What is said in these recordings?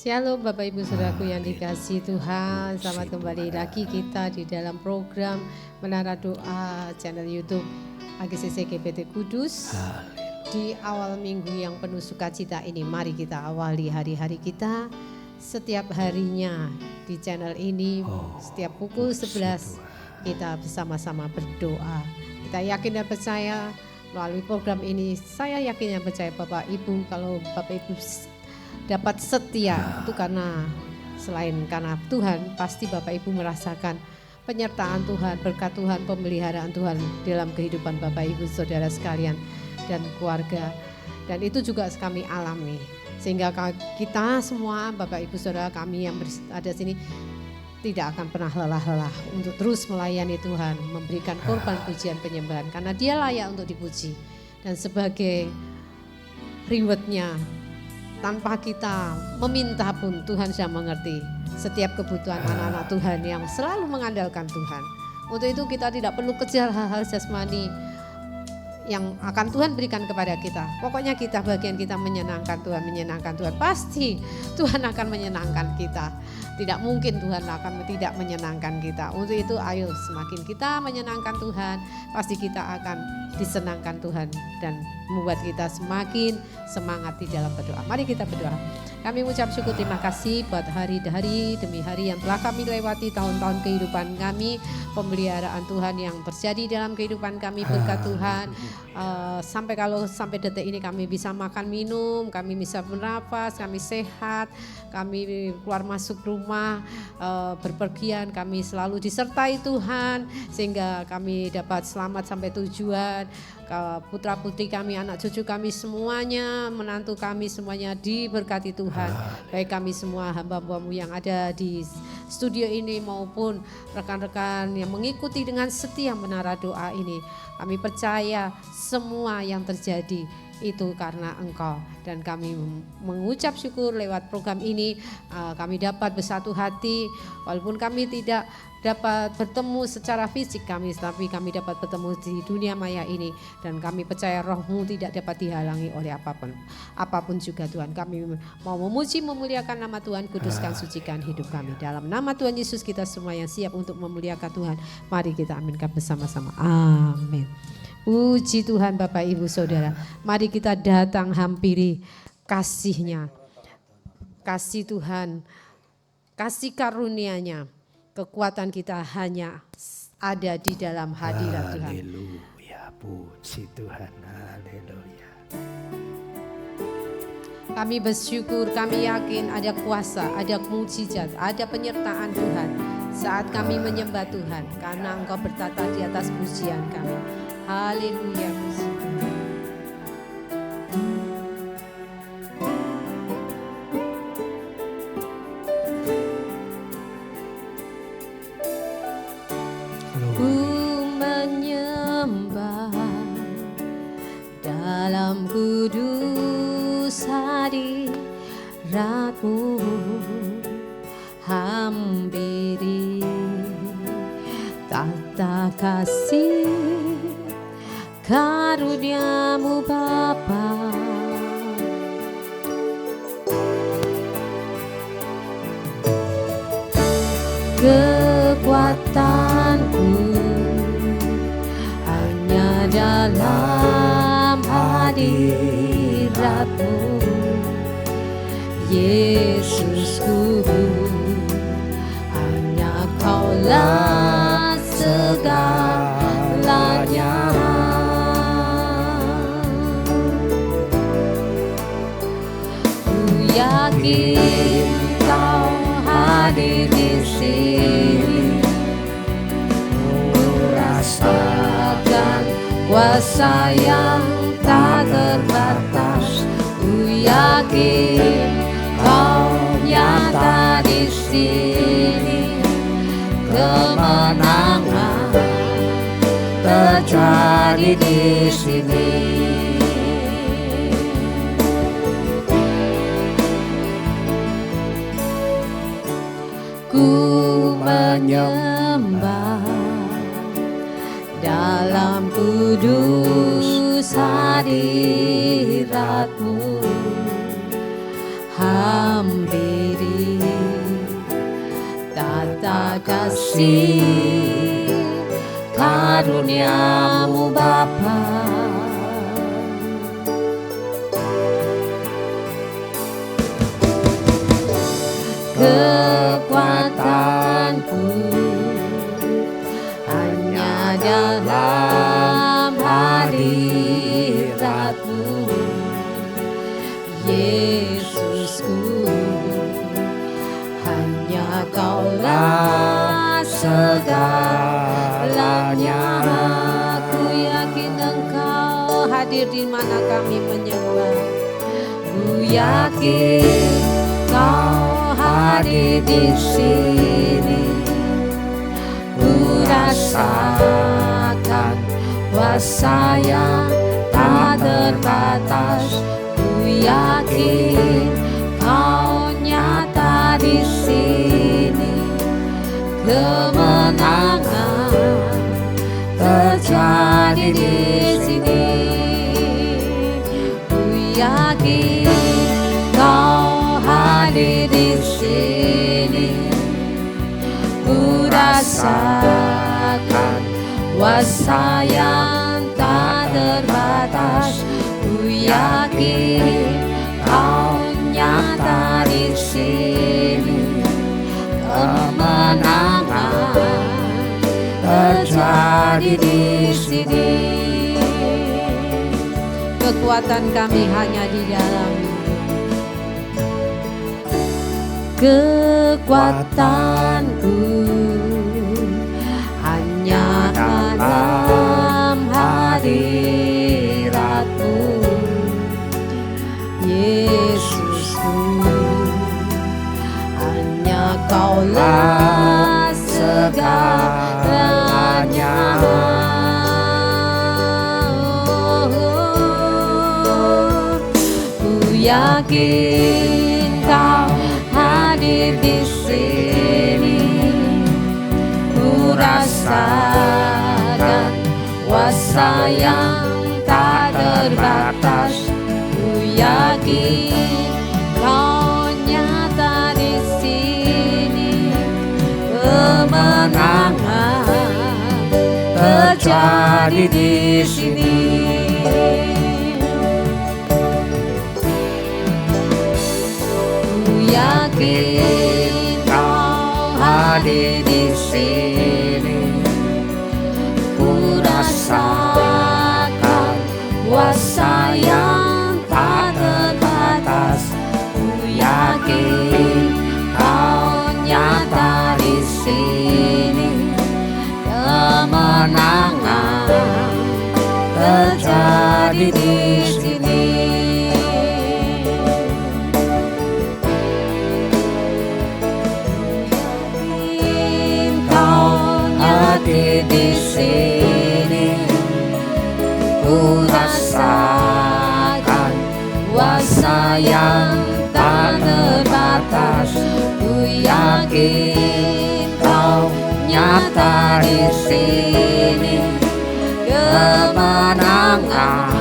Shalom Bapak Ibu Saudaraku yang dikasihi Tuhan. Selamat kembali lagi kita di dalam program Menara Doa channel YouTube AGCC GPT Kudus. Di awal minggu yang penuh sukacita ini, mari kita awali hari-hari kita setiap harinya di channel ini. Setiap pukul 11 kita bersama-sama berdoa. Kita yakin dan percaya melalui program ini, saya yakin dan percaya Bapak Ibu, kalau Bapak Ibu dapat setia itu karena selain karena Tuhan, pasti Bapak Ibu merasakan penyertaan Tuhan, berkat Tuhan, pemeliharaan Tuhan dalam kehidupan Bapak Ibu saudara sekalian dan keluarga. Dan itu juga kami alami, sehingga kita semua Bapak Ibu saudara kami yang ada sini tidak akan pernah lelah-lelah untuk terus melayani Tuhan, memberikan korban pujian penyembahan karena Dia layak untuk dipuji. Dan sebagai rewardnya, tanpa kita meminta pun Tuhan sudah mengerti setiap kebutuhan anak-anak Tuhan yang selalu mengandalkan Tuhan. Untuk itu kita tidak perlu kejar hal-hal jasmani yang akan Tuhan berikan kepada kita. Pokoknya kita bagian kita menyenangkan Tuhan, pasti Tuhan akan menyenangkan kita. Tidak mungkin Tuhan akan tidak menyenangkan kita. Untuk itu ayo semakin kita menyenangkan Tuhan, pasti kita akan disenangkan Tuhan dan membuat kita semakin semangat di dalam berdoa. Mari kita berdoa. Kami mengucap syukur terima kasih buat hari-hari demi hari yang telah kami lewati, tahun-tahun kehidupan kami, pemeliharaan Tuhan yang terjadi dalam kehidupan kami, berkat Tuhan. Sampai detik ini kami bisa makan minum, kami bisa bernafas, kami sehat, kami keluar masuk rumah, berpergian, kami selalu disertai Tuhan sehingga kami dapat selamat sampai tujuan. Putra putri kami, anak cucu kami semuanya, menantu kami semuanya diberkati Tuhan. Baik kami semua hamba-hambamu yang ada di studio ini maupun rekan-rekan yang mengikuti dengan setia menara doa ini. Kami percaya semua yang terjadi itu karena Engkau, dan kami mengucap syukur lewat program ini kami dapat bersatu hati walaupun kami tidak dapat bertemu secara fisik tapi kami dapat bertemu di dunia maya ini, dan kami percaya Roh-Mu tidak dapat dihalangi oleh apapun juga Tuhan. Kami mau memuji memuliakan nama Tuhan, kuduskan sucikan hidup kami. Dalam nama Tuhan Yesus kita semua yang siap untuk memuliakan Tuhan, mari kita aminkan bersama-sama. Amin. Puji Tuhan Bapak Ibu Saudara, mari kita datang hampiri kasih-Nya, kasih Tuhan, kasih karunia-Nya. Kekuatan kita hanya ada di dalam hadirat Tuhan. Haleluya, puji Tuhan, haleluya. Kami bersyukur, kami yakin ada kuasa, ada mukjizat, ada penyertaan Tuhan saat kami menyembah Tuhan, karena Engkau bertata di atas pujian kami. Haleluya, puji Tuhan. Ku menyembah dalam kudus hadirat-Mu, hampiri tata kasih karunia-Mu Bapa. Kekuatanku hanya dalam hadirat-Mu, Yesusku, hanya Kaulah segalanya. Ku yakin Kau hadir di sini, ku rasakan kuasa yang tak terbatas. Ku yakin Kau nyata di sini, kemenangan terjadi di sini. Ku menyembah dalam kudus hadirat-Mu, hampir kasih karuniamu Bapa. Kekuatanku hanya dalam hadirat-Mu, Yesusku. Hanya Kaulah segalanya. Ku yakin Engkau hadir di mana kami menyembah. Ku yakin Kau hadir di sini. Ku rasakan kuasa yang tak terbatas. Ku yakin Kau nyata di sini. Kemenangan terjadi di sini. Ku yakin Kau hadir di sini. Ku rasakan kuasa yang tak terbatas. Ku yakin Kau nyata di sini. Kemenangan terjadi di sini. Kekuatan kami hanya di dalam. Kekuatanku hanya dalam hadirat-Mu, Yesusku. Hanya Kaulah segalanya. Ku yakin Kau hadir di sini. Ku rasakan kuasa yang tak terbatas. Ku yakin Kau nyata di sini. Kemenangan terjadi di sini. Yakin Kau hadir di sini. Ku rasakan kuasa yang tak terbatas. Ku yakin Kau nyata di sini. Kemenangan terjadi di sini. Di sini ku rasakan kuasa yang tak terbatas. Ku yakin Kau nyata di sini. Kemenangan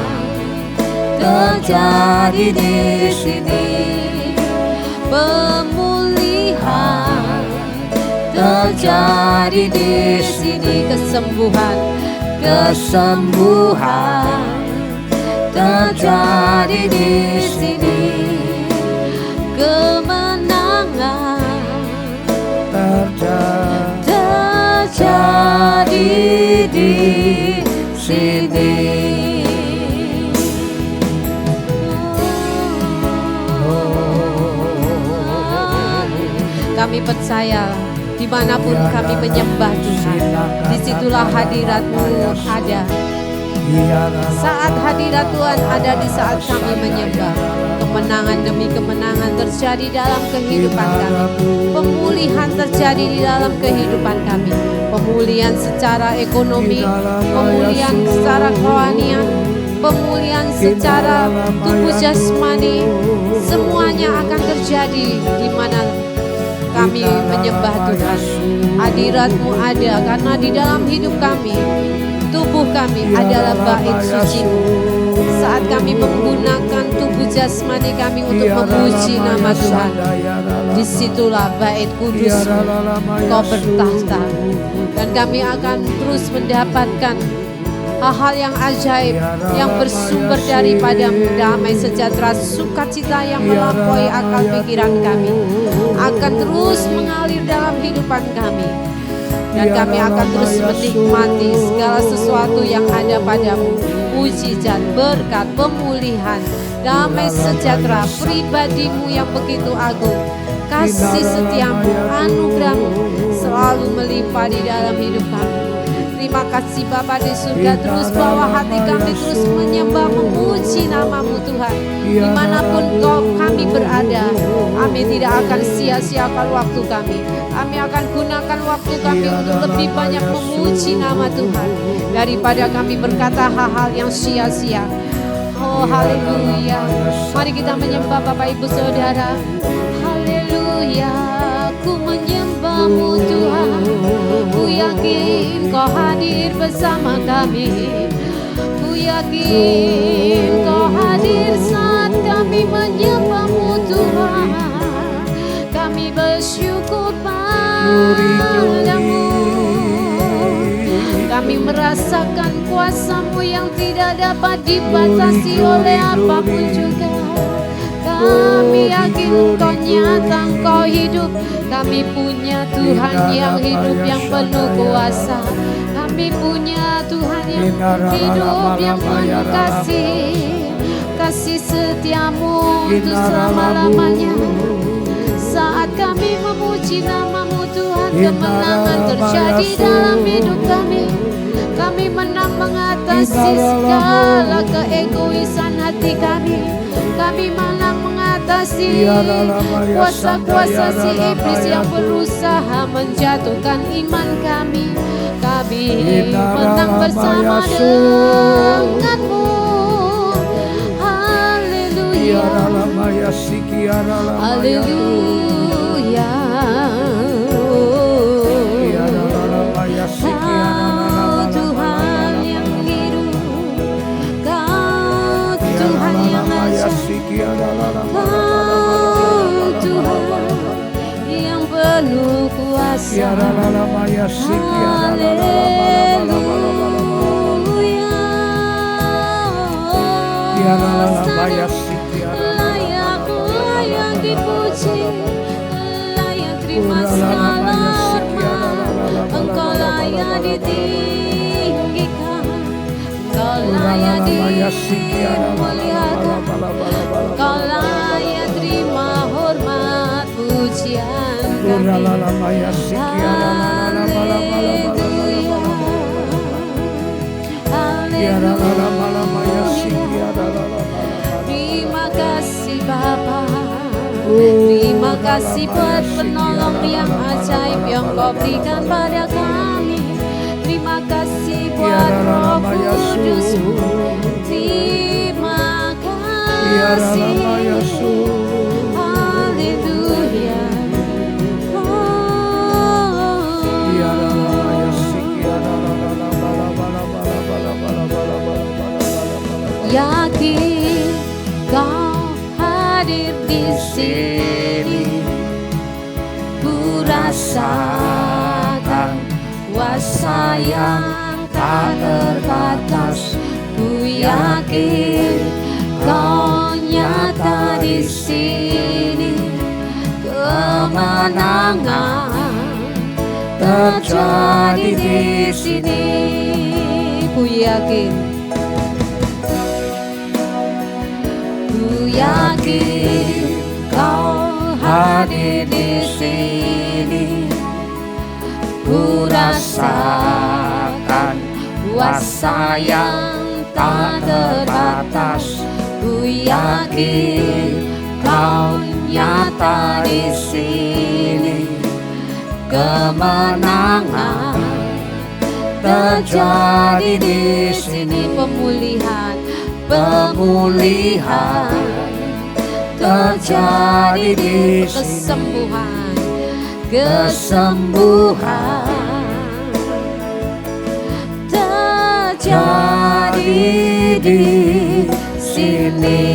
terjadi di sini. Pemulihan terjadi di sini. Kesembuhan terjadi di sini. Kemenangan terjadi di sini. Kami percaya dimanapun kami menyembah Tuhan, disitulah hadirat-Mu ada. Saat hadirat Tuhan ada di saat kami menyembah, kemenangan demi kemenangan terjadi dalam kehidupan kami. Pemulihan terjadi di dalam kehidupan kami. Pemulihan secara ekonomi, pemulihan secara kerohanian, pemulihan secara tubuh jasmani, semuanya akan terjadi di mana kami menyembah Tuhan. Hadirat-Mu ada karena di dalam hidup kami, tubuh kami adalah bait suci-Mu. saat kami menggunakan tubuh jasmani kami untuk memuji nama Tuhan, disitulah bait kudus-Mu Kau bertahta, dan kami akan terus mendapatkan hal-hal yang ajaib yang bersumber daripada-Mu. Damai sejahtera sukacita yang melampaui akal pikiran kami akan terus mengalir dalam kehidupan kami, dan kami akan terus menikmati segala sesuatu yang ada pada-Mu, mujizat, berkat, pemulihan, damai sejahtera, pribadi-Mu yang begitu agung, kasih setia-Mu, anugerah-Mu selalu melimpah di dalam hidup kami. Terima kasih Bapa di surga, terus bawa hati kami terus menyembah, memuji nama-Mu Tuhan. Dimanapun kami berada, kami tidak akan sia-siakan waktu kami. Kami akan gunakan waktu kami untuk lebih banyak memuji nama Tuhan, daripada kami berkata hal-hal yang sia-sia. Oh haleluya, mari kita menyembah Bapak Ibu Saudara. Haleluya, ku menyembah-Mu Tuhan. Ku yakin Kau hadir bersama kami. Ku yakin Kau hadir saat kami menyembah-Mu Tuhan. Kami bersyukur padamu. Kami merasakan kuasa-Mu yang tidak dapat dibatasi oleh apapun juga. Kami yakin Engkau nyata, Engkau hidup. Kami punya Tuhan yang hidup, yang penuh kuasa. Kami punya Tuhan yang hidup, yang penuh kasih. Kasih setia-Mu untuk selama-lamanya. Saat kami memuji nama-Mu Tuhan, kemenangan terjadi dalam hidup kami. Kami menang mengatasi segala keegoisan hati kami. Kami menang mengatasi kuasa-kuasa si iblis yang berusaha menjatuhkan iman kami. Kami menang bersama dengan-Mu. Haleluya, haleluya. Kau Tuhan yang hidup, Kau Tuhan yang ajaib, Kau Tuhan yang penuh kuasa. Haleluya, layak dipuji, layak terima segala hormat. Engkau layak ditinggikan, Engkau layak dimuliakan, Engkau layak terima hormat pujian kami. Haleluya, haleluya. Terima kasih Bapa, terima kasih buat penolong yang ajaib yang Kau berikan pada kami. Terima kasih buat Roh Kudus-Mu. Terima kasih. Haleluya. Yakin Kau hadir di sini, ku rasakan kuasa yang tak terbatas. Ku yakin Kau nyata di sini, kemenangan terjadi di sini. Ku yakin, yakin Kau hadir di sini, ku rasakan kuasa yang tak terbatas. Ku yakin Kau nyata di sini, kemenangan terjadi di sini. Pemulihan terjadi di sini. Kesembuhan terjadi di sini.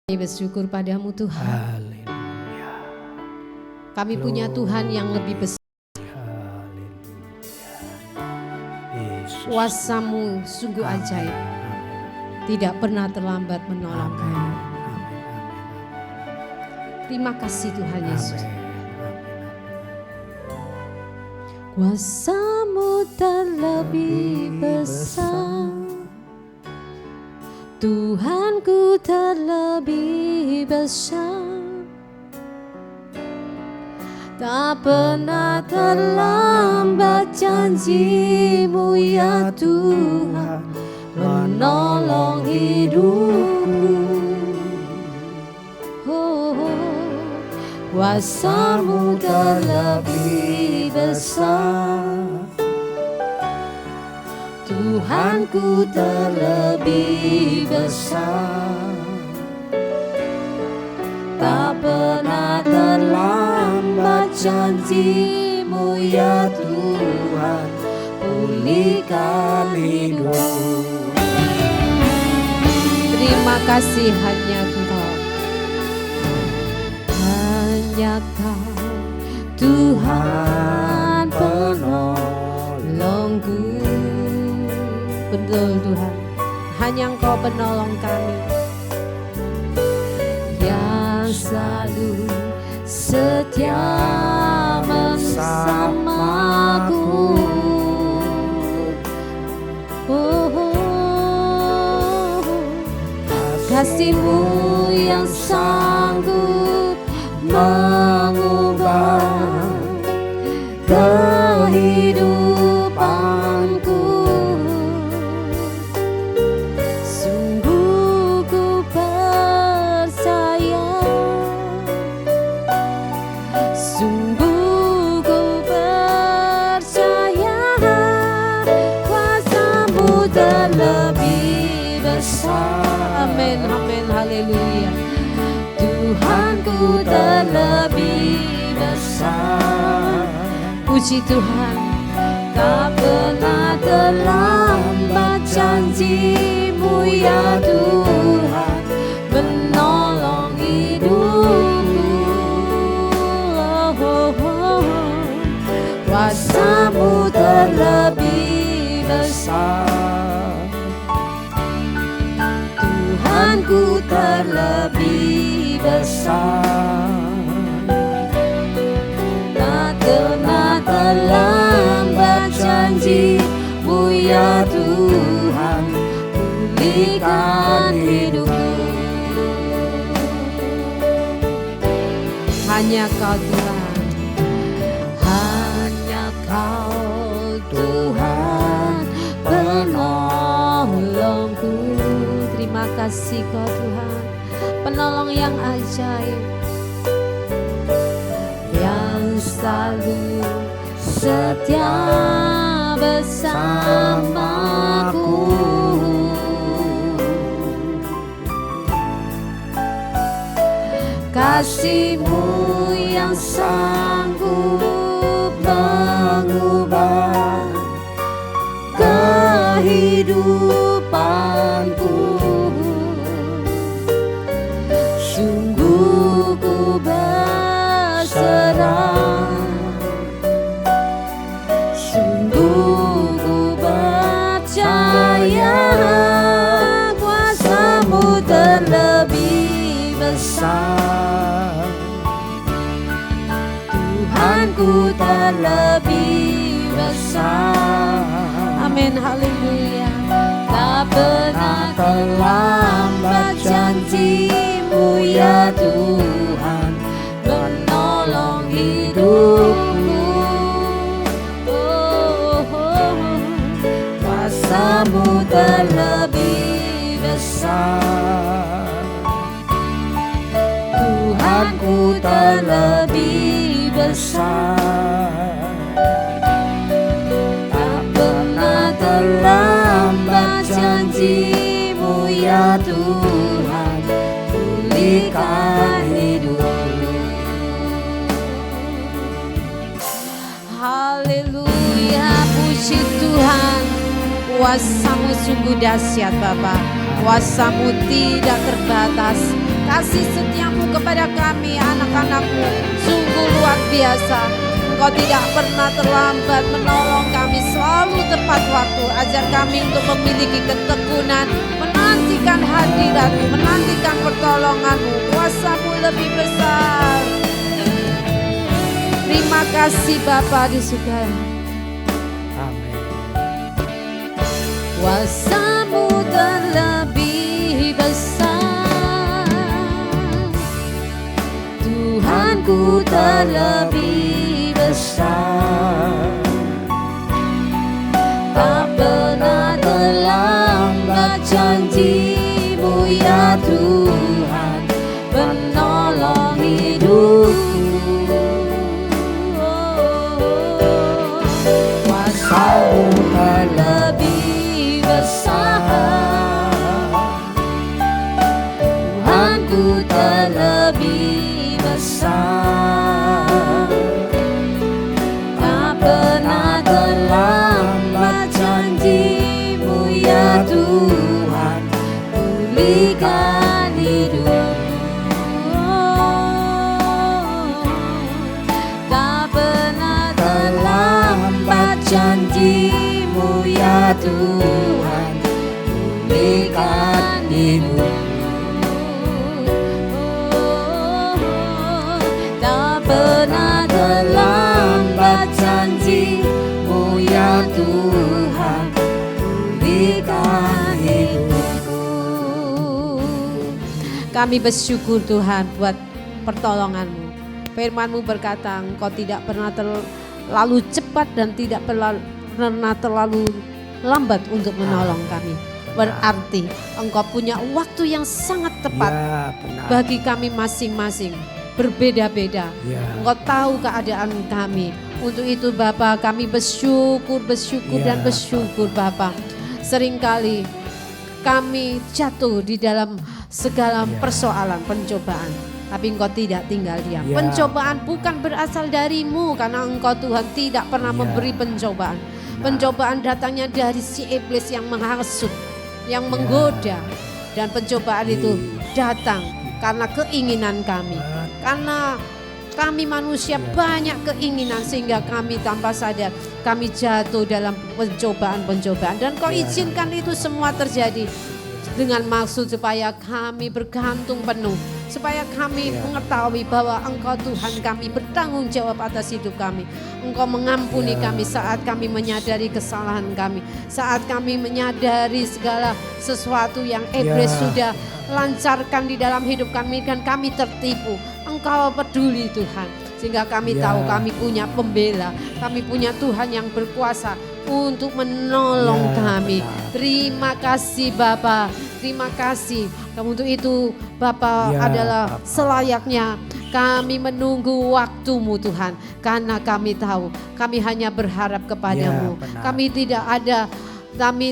Kami bersyukur padamu Tuhan. Haleluya. Kami punya Tuhan yang lebih besar. Yesus. Kuasamu sungguh ajaib. Tidak pernah terlambat menolong kami. Terima kasih Tuhan Yesus. Kuasamu terlebih besar, Tuhanku terlebih besar. Tak pernah terlambat janjimu ya Tuhan menolong hidupku. Kuasamu terlebih besar, Tuhanku terlebih besar. Tak pernah terlambat janjimu ya Tuhan, pulihkan hidupku. Terima kasih hanya Engkau, hanya Kau Tuhan penolongku. Betul Tuhan, hanya Engkau penolong kami yang selalu setia bersamaku. Kasih-Mu yang sanggup mengubah kehidupanku. Sungguh ku percaya, sungguh ku percaya, kuasa-Mu terlebih besar. Amin, amin, haleluya. Tuhanku terlebih besar. Puji Tuhan, tak pernah terlambat janji-Mu ya Tuhan menolong hidupku. Kuasa-Mu terlebih besar, Tuhanku terlebih besar. Tak pernah terlambat janji-Mu ya Tuhan, pulihkan hidupku. Hanya Kau Tuhan, hanya Kau Tuhan penolongku. Terima kasih Kau Tuhan, penolong yang ajaib, yang selalu setia bersamaku. Kasih-Mu yang sanggup mengubah kehidupanku. Sungguh ku berserah, sungguh ku percaya, kuasa-Mu terlebih besar, Tuhanku terlebih besar. Amin, haleluya. Tak pernah terlambat janji-Mu ya Tuhan menolong hidupku. Kuasa-Mu terlebih besar, Tuhanku terlebih besar. Tak pernah terlambat janji-Mu ya Tuhan, pulihkan hidupku. Haleluya, puji Tuhan. Kuasa-Mu sungguh dahsyat Bapa. Kuasa-Mu tidak terbatas. Kasih setia-Mu kepada kami anak-anak-Mu sungguh luar biasa. Engkau tidak pernah terlambat menolong kami, selalu tepat waktu. Ajar kami untuk memiliki ketekunan, menantikan hadirat-Mu, menantikan pertolongan-Mu. Kuasa-Mu lebih besar. Terima kasih Bapa di surga. Amin. Kuasa-Mu terlebih besar, Tuhanku terlebih besar. Tak pernah terlambat janji-Mu ya Tuhan, penolong hidupku. Kuasa-Mu terlebih besar, Tuhanku terlebih besar. Tak pernah terlambat janji-Mu ya Tuhan, pulihkan hidupku. Tak pernah terlambat janji-Mu ya Tuhan, pulihkan hidupku. Tak pernah terlambat janji-Mu ya Tuhan, pulihkan hidupku. Kami bersyukur Tuhan buat pertolongan-Mu. Firman-Mu berkata Engkau tidak pernah terlalu cepat dan tidak pernah terlalu lambat untuk menolong kami. Berarti Engkau punya waktu yang sangat tepat Ya, benar. bagi kami masing-masing. Berbeda-beda. Ya. Engkau tahu keadaan kami. Untuk itu Bapa kami bersyukur Ya, dan bersyukur Bapa. Seringkali kami jatuh di dalam segala persoalan, pencobaan. Tapi Engkau tidak tinggal diam. Ya. Pencobaan bukan berasal dari-Mu, karena Engkau Tuhan tidak pernah Ya. memberi pencobaan. Pencobaan datangnya dari si iblis yang menghasut, yang menggoda. Dan pencobaan itu datang karena keinginan kami. Karena kami manusia banyak keinginan, sehingga kami tanpa sadar kami jatuh dalam pencobaan-pencobaan. Dan Kau izinkan itu semua terjadi dengan maksud supaya kami bergantung penuh, supaya kami mengetahui bahwa Engkau Tuhan kami bertanggung jawab atas hidup kami. Engkau mengampuni kami saat kami menyadari kesalahan kami, saat kami menyadari segala sesuatu yang iblis sudah lancarkan di dalam hidup kami dan kami tertipu. Engkau peduli Tuhan, sehingga kami tahu kami punya pembela, kami punya Tuhan yang berkuasa untuk menolong kami. Terima kasih Bapa, terima kasih. Untuk itu Bapa adalah selayaknya kami menunggu waktu-Mu Tuhan, karena kami tahu kami hanya berharap kepada-Mu. Kami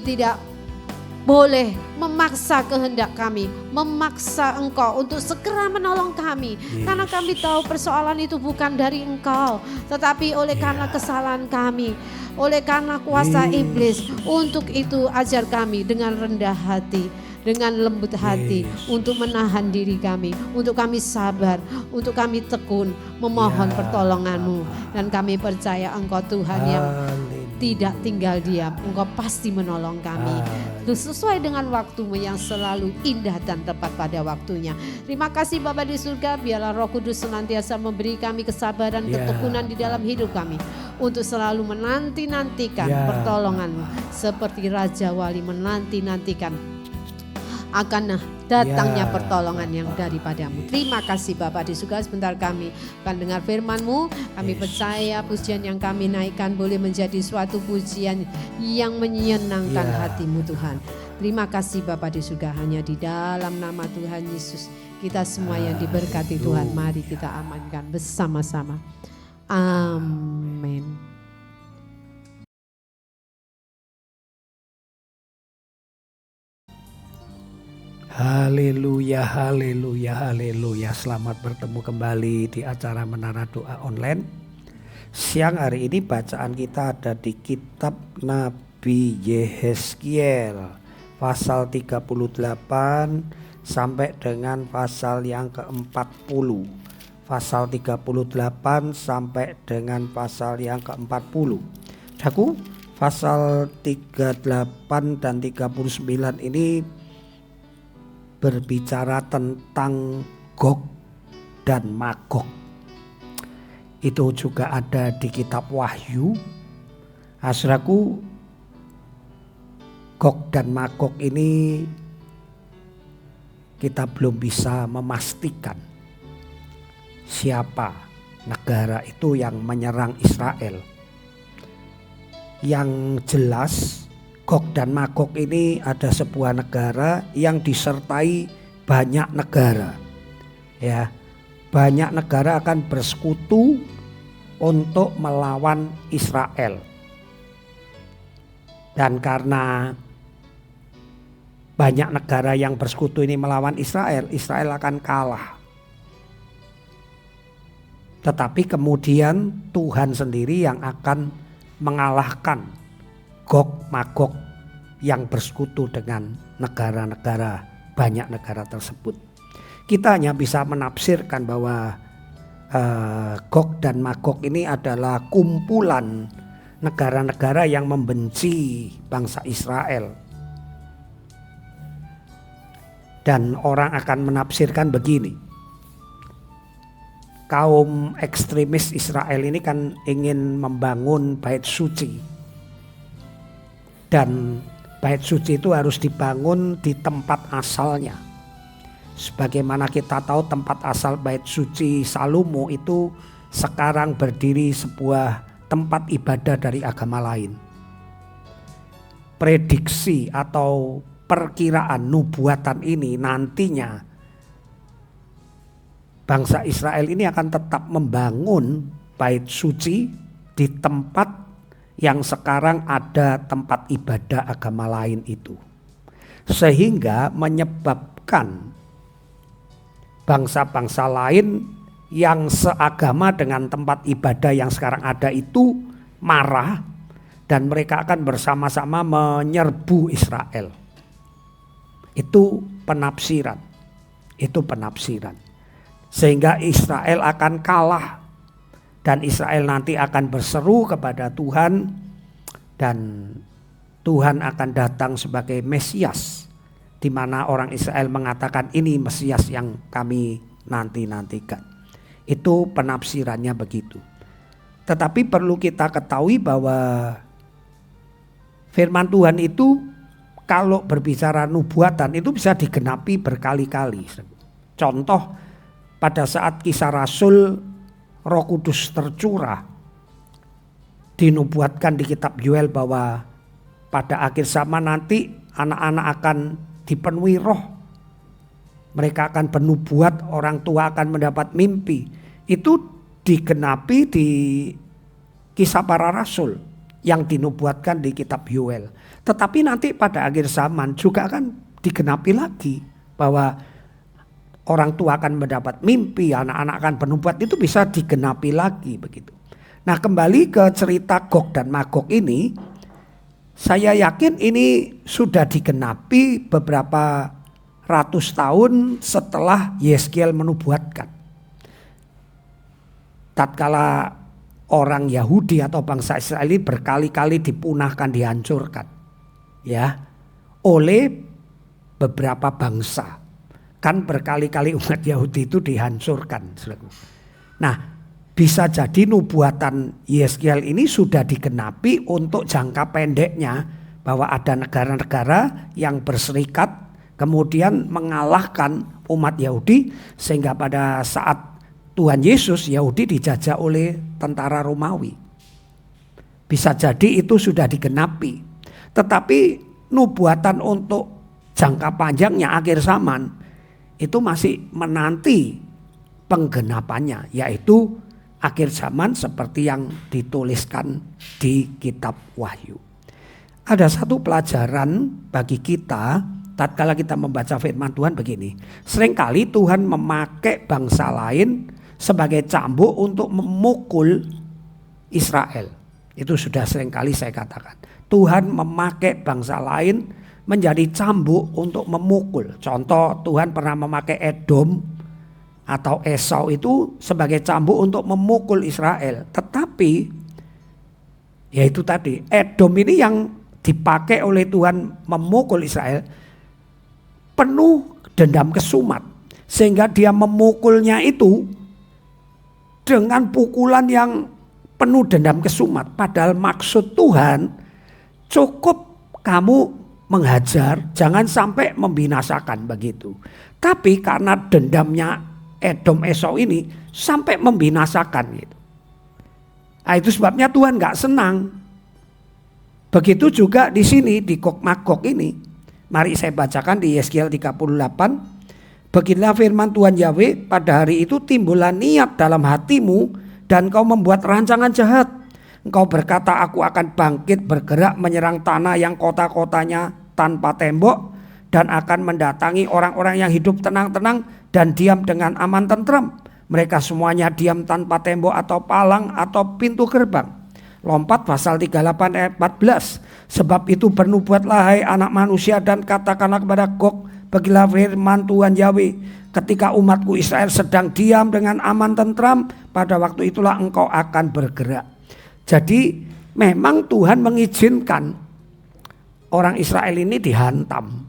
tidak boleh memaksa kehendak kami, memaksa Engkau untuk segera menolong kami. Karena kami tahu persoalan itu bukan dari Engkau, tetapi oleh karena kesalahan kami, oleh karena kuasa iblis. Untuk itu ajar kami dengan rendah hati, dengan lembut hati, untuk menahan diri kami, untuk kami sabar, untuk kami tekun memohon pertolongan-Mu. Dan kami percaya Engkau Tuhan yang tidak tinggal diam. Engkau pasti menolong kami sesuai dengan waktu-Mu yang selalu indah dan tepat pada waktunya. Terima kasih Bapa di surga, biarlah Roh Kudus senantiasa memberi kami kesabaran, ketekunan di dalam hidup kami, untuk selalu menanti-nantikan pertolongan-Mu, seperti Raja Wali menanti-nantikan akan datangnya pertolongan yang daripada-Mu. Terima kasih Bapa di surga. Sebentar kami akan dengar firman-Mu. Kami percaya pujian yang kami naikkan boleh menjadi suatu pujian yang menyenangkan hati-Mu Tuhan. Terima kasih Bapa di surga. Hanya di dalam nama Tuhan Yesus kita semua yang diberkati Tuhan, mari kita amankan bersama-sama. Amin. Haleluya, haleluya, haleluya. Selamat bertemu kembali di acara Menara Doa Online. Siang hari ini bacaan kita ada di kitab Nabi Yehezkiel pasal 38 sampai dengan pasal yang ke-40. Pasal 38 sampai dengan pasal yang ke-40. Saudaraku, pasal 38 dan 39 ini berbicara tentang Gog dan Magog. Itu juga ada di kitab Wahyu. Saudaraku, Gog dan Magog ini kita belum bisa memastikan siapa negara itu yang menyerang Israel. Yang jelas Gog dan Magog ini ada sebuah negara yang disertai banyak negara. Ya, banyak negara akan bersekutu untuk melawan Israel. Dan karena banyak negara yang bersekutu ini melawan Israel, Israel akan kalah. Tetapi kemudian Tuhan sendiri yang akan mengalahkan Gog Magog yang bersekutu dengan negara-negara, banyak negara tersebut. Kita hanya bisa menafsirkan bahwa Gog dan Magog ini adalah kumpulan negara-negara yang membenci bangsa Israel. Dan orang akan menafsirkan begini, kaum ekstremis Israel ini kan ingin membangun bait suci. Dan bait suci itu harus dibangun di tempat asalnya. Sebagaimana kita tahu tempat asal bait suci Salomo itu sekarang berdiri sebuah tempat ibadah dari agama lain. Prediksi atau perkiraan nubuatan ini nantinya bangsa Israel ini akan tetap membangun bait suci di tempat yang sekarang ada tempat ibadah agama lain itu. Sehingga menyebabkan bangsa-bangsa lain yang seagama dengan tempat ibadah yang sekarang ada itu marah dan mereka akan bersama-sama menyerbu Israel. Itu penafsiran. Sehingga Israel akan kalah dan Israel nanti akan berseru kepada Tuhan dan Tuhan akan datang sebagai Mesias, di mana orang Israel mengatakan ini Mesias yang kami nantikan. Itu penafsirannya begitu. Tetapi perlu kita ketahui bahwa firman Tuhan itu kalau berbicara nubuatan itu bisa digenapi berkali-kali. Contoh pada saat Kisah Rasul Roh Kudus tercurah, dinubuatkan di kitab Yoel bahwa pada akhir zaman nanti anak-anak akan dipenuhi roh. Mereka akan bernubuat, orang tua akan mendapat mimpi. Itu digenapi di Kisah Para Rasul yang dinubuatkan di kitab Yoel. Tetapi nanti pada akhir zaman juga akan digenapi lagi bahwa orang tua akan mendapat mimpi, anak-anak akan bernubuat, itu bisa digenapi lagi begitu. Nah, kembali ke cerita Gog dan Magog ini, saya yakin ini sudah digenapi beberapa ratus tahun setelah Yehezkiel menubuatkan. Tatkala orang Yahudi atau bangsa Israel ini berkali-kali dipunahkan, dihancurkan, ya, oleh beberapa bangsa. Kan berkali-kali umat Yahudi itu dihancurkan. Nah, bisa jadi nubuatan Yehezkiel ini sudah digenapi untuk jangka pendeknya, bahwa ada negara-negara yang berserikat kemudian mengalahkan umat Yahudi, sehingga pada saat Tuhan Yesus, Yahudi dijajah oleh tentara Romawi. Bisa jadi itu sudah digenapi. Tetapi nubuatan untuk jangka panjangnya akhir zaman itu masih menanti penggenapannya, yaitu akhir zaman seperti yang dituliskan di kitab Wahyu. Ada satu pelajaran bagi kita tatkala kita membaca firman Tuhan begini. Seringkali Tuhan memakai bangsa lain sebagai cambuk untuk memukul Israel. Itu sudah seringkali saya katakan. Tuhan memakai bangsa lain menjadi cambuk untuk memukul. Contoh, Tuhan pernah memakai Edom atau Esau itu sebagai cambuk untuk memukul Israel. Tetapi ya itu tadi, Edom ini yang dipakai oleh Tuhan memukul Israel penuh dendam kesumat, sehingga dia memukulnya itu dengan pukulan yang penuh dendam kesumat. Padahal maksud Tuhan cukup kamu menghajar, jangan sampai membinasakan begitu. Tapi karena dendamnya Edom Esau ini sampai membinasakan gitu. Nah, itu sebabnya Tuhan gak senang. Begitu juga di sini di Gog Magog ini. Mari saya bacakan di Yeskiel 38. Beginilah firman Tuhan Yahweh, pada hari itu timbullah niat dalam hatimu dan kau membuat rancangan jahat. Engkau berkata, aku akan bangkit bergerak menyerang tanah yang kota-kotanya tanpa tembok dan akan mendatangi orang-orang yang hidup tenang-tenang dan diam dengan aman tentram. Mereka semuanya diam tanpa tembok atau palang atau pintu gerbang. Lompat pasal 38 ayat 14. Sebab itu bernubuatlah hai anak manusia dan katakanlah kepada Gog, beginilah firman Tuhan Yahweh, ketika umatku Israel sedang diam dengan aman tentram, pada waktu itulah engkau akan bergerak. Jadi memang Tuhan mengizinkan orang Israel ini dihantam.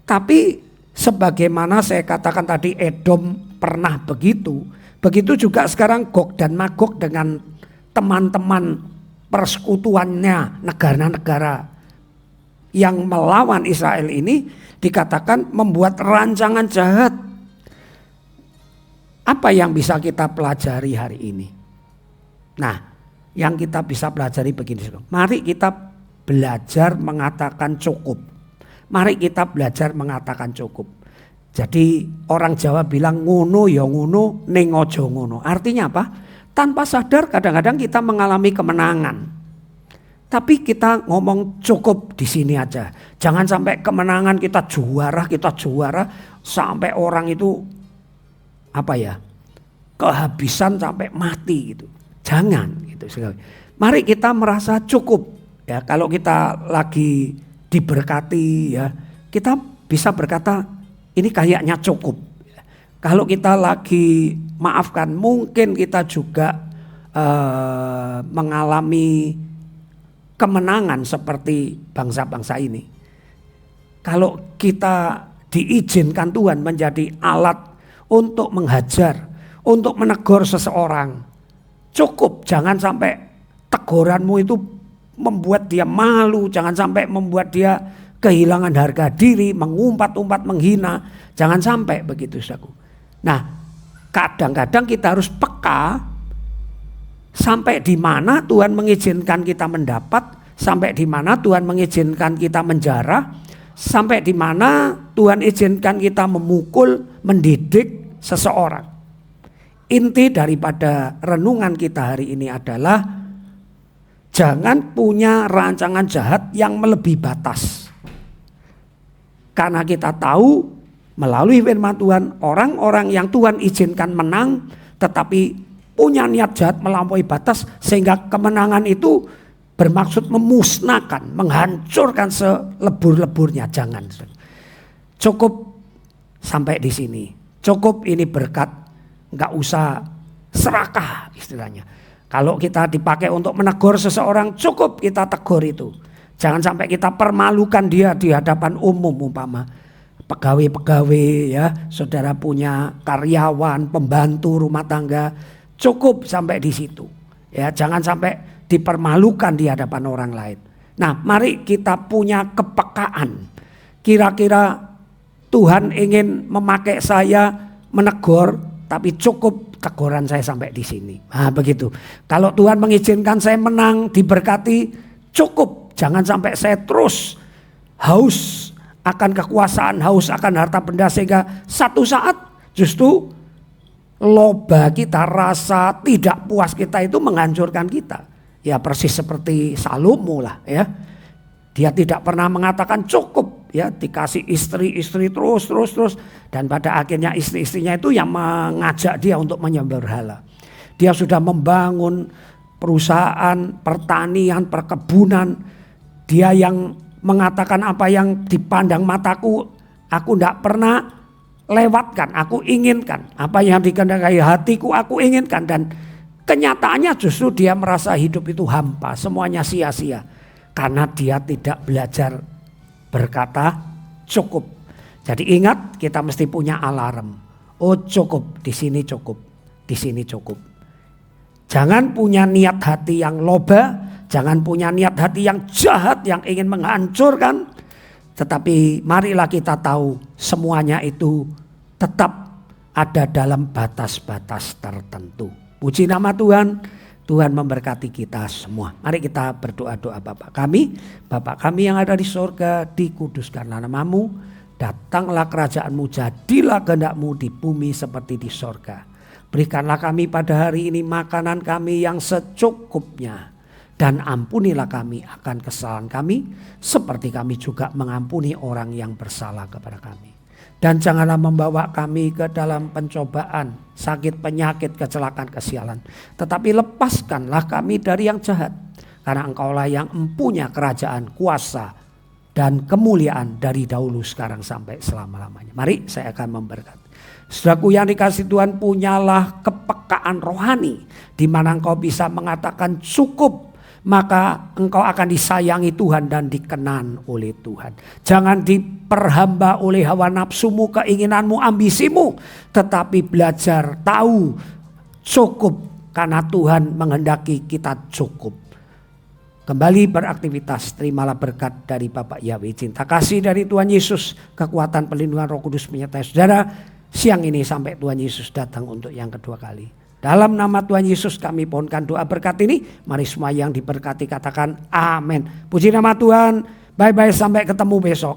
Tapi sebagaimana saya katakan tadi, Edom pernah begitu. Begitu juga sekarang Gog dan Magog dengan teman-teman persekutuannya, negara-negara yang melawan Israel ini dikatakan membuat rancangan jahat. Apa yang bisa kita pelajari hari ini? Nah, yang kita bisa pelajari begini. Mari kita belajar mengatakan cukup. Mari kita belajar mengatakan cukup. Jadi orang Jawa bilang ngono ya ngono, ning aja ngono. Artinya apa? Tanpa sadar kadang-kadang kita mengalami kemenangan. Tapi kita ngomong cukup di sini aja. Jangan sampai kemenangan kita juara sampai orang itu kehabisan sampai mati gitu. Jangan gitu sekali. Mari kita merasa cukup ya. Kalau kita lagi diberkati ya, kita bisa berkata ini kayaknya cukup. Kalau kita lagi maafkan, mungkin kita juga mengalami kemenangan seperti bangsa-bangsa ini. Kalau kita diizinkan Tuhan menjadi alat untuk menghajar, untuk menegur seseorang, cukup. Jangan sampai teguranmu itu membuat dia malu, jangan sampai membuat dia kehilangan harga diri, mengumpat-umpat, menghina. Jangan sampai begitu, saudaraku. Nah, kadang-kadang kita harus peka sampai di mana Tuhan mengizinkan kita mendapat, sampai di mana Tuhan mengizinkan kita menjarah, sampai di mana Tuhan izinkan kita memukul, mendidik seseorang. Inti daripada renungan kita hari ini adalah jangan punya rancangan jahat yang melebihi batas. Karena kita tahu melalui firman Tuhan, orang-orang yang Tuhan izinkan menang tetapi punya niat jahat melampaui batas, sehingga kemenangan itu bermaksud memusnahkan, menghancurkan selebur-leburnya. Jangan. Cukup sampai di sini. Cukup ini berkat, enggak usah serakah istilahnya. Kalau kita dipakai untuk menegur seseorang, cukup kita tegur itu. Jangan sampai kita permalukan dia di hadapan umum, umpama pegawai-pegawai ya, saudara punya karyawan, pembantu rumah tangga, cukup sampai di situ. Ya, jangan sampai dipermalukan di hadapan orang lain. Nah, mari kita punya kepekaan. Kira-kira Tuhan ingin memakai saya menegur, tapi cukup teguran saya sampai di sini. Nah, begitu. Kalau Tuhan mengizinkan saya menang, diberkati, cukup. Jangan sampai saya terus haus akan kekuasaan, haus akan harta benda, sehingga satu saat justru loba kita, rasa tidak puas kita itu menghancurkan kita. Ya persis seperti Salomo lah ya. Dia tidak pernah mengatakan cukup ya, dikasih istri terus dan pada akhirnya istri-istrinya itu yang mengajak dia untuk menyembah berhala. Dia sudah membangun perusahaan, pertanian, perkebunan. Dia yang mengatakan apa yang dipandang mataku, aku tidak pernah lewatkan, aku inginkan. Apa yang dikehendaki hatiku, aku inginkan. Dan kenyataannya justru dia merasa hidup itu hampa, semuanya sia-sia. Karena dia tidak belajar berkata cukup. Jadi ingat, kita mesti punya alarm. Oh cukup, di sini cukup, di sini cukup. Jangan punya niat hati yang loba, jangan punya niat hati yang jahat, yang ingin menghancurkan. Tetapi marilah kita tahu semuanya itu tetap ada dalam batas-batas tertentu. Puji nama Tuhan, Tuhan memberkati kita semua. Mari kita berdoa-doa. Bapa kami yang ada di sorga, dikuduskanlah namamu, datanglah kerajaanmu, jadilah kehendak-mu di bumi seperti di sorga. Berikanlah kami pada hari ini makanan kami yang secukupnya. Dan ampunilah kami akan kesalahan kami, seperti kami juga mengampuni orang yang bersalah kepada kami. Dan janganlah membawa kami ke dalam pencobaan, sakit, penyakit, kecelakaan, kesialan. Tetapi lepaskanlah kami dari yang jahat. Karena Engkaulah yang mempunyai kerajaan, kuasa, dan kemuliaan dari dahulu, sekarang, sampai selama-lamanya. Mari saya akan memberkati. Saudaraku yang dikasihi Tuhan, punyalah kepekaan rohani di mana engkau bisa mengatakan cukup, maka engkau akan disayangi Tuhan dan dikenan oleh Tuhan. Jangan diperhamba oleh hawa nafsumu, keinginanmu, ambisimu, tetapi belajar tahu cukup karena Tuhan menghendaki kita cukup. Kembali beraktivitas, terimalah berkat dari Bapak Yahweh, cinta kasih dari Tuhan Yesus, kekuatan perlindungan Roh Kudus menyertai saudara siang ini sampai Tuhan Yesus datang untuk yang kedua kali. Dalam nama Tuhan Yesus kami pohonkan doa berkat ini. Mari semua yang diberkati katakan amin. Puji nama Tuhan. Bye-bye, sampai ketemu besok.